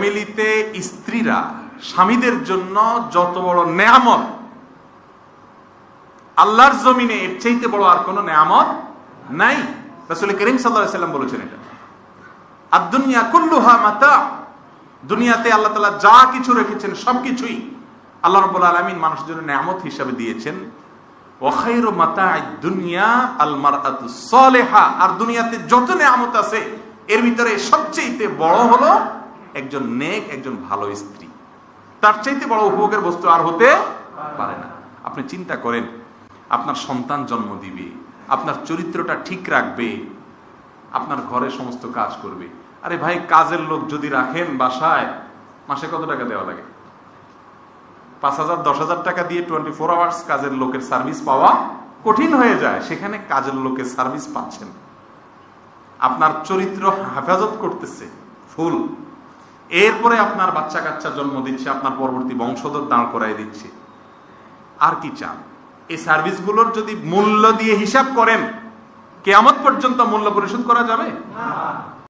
ফ্যামিলিতে স্ত্রীরা স্বামীদের জন্য যত বড় নেয়ামত, আল্লাহর জমিনে এর চাইতে বড় আর কোন নেয়ামত নাই। রাসূল করিম সাল্লাল্লাহু আলাইহি ওয়াসাল্লাম বলেছেন এটা। আদ-দুনিয়া কুল্লুহা মাতা, দুনিয়াতে আল্লাহ তাআলা যা কিছু রেখেছেন সবকিছুই আল্লাহ রাব্বুল আলামিন মানুষের জন্য নেয়ামত হিসেবে দিয়েছেন। ওয়া খায়রু মাতা'আদ দুনিয়া আল মারআতুস সালিহা, আর দুনিয়াতে যত নেয়ামত আছে এর ভিতরে সবচেয়ে বড় হলো একজন নেক, একজন ভালো স্ত্রী। তার চাইতে বড় উপভোগের বস্তু আর হতে পারে না। আপনি চিন্তা করেন, আপনার সন্তান জন্ম দিবে, আপনার চরিত্রটা ঠিক রাখবে, আপনার ঘরে সমস্ত কাজ করবে। আরে ভাই, কাজের লোক যদি রাখেন বাসায়, মাসে কত টাকা দেওয়া লাগে? 5,000 10,000 টাকা দিয়ে 24 আওয়ার্স কাজের লোকের সার্ভিস পাওয়া কঠিন হয়ে যায়। সেখানে কাজের লোকের সার্ভিস পাচ্ছেন, আপনার চরিত্র হেফাজত করতেছে ফুল, এরপরে আপনার বাচ্চা কাচ্চা জন্ম দিচ্ছে, আপনার পরবর্তী বংশধর দাঁড় করাই দিচ্ছে। আর কি চান? এই সার্ভিসগুলোর যদি মূল্য দিয়ে হিসাব করেন, কিয়ামত পর্যন্ত মূল্য পরিশোধ করা যাবে না।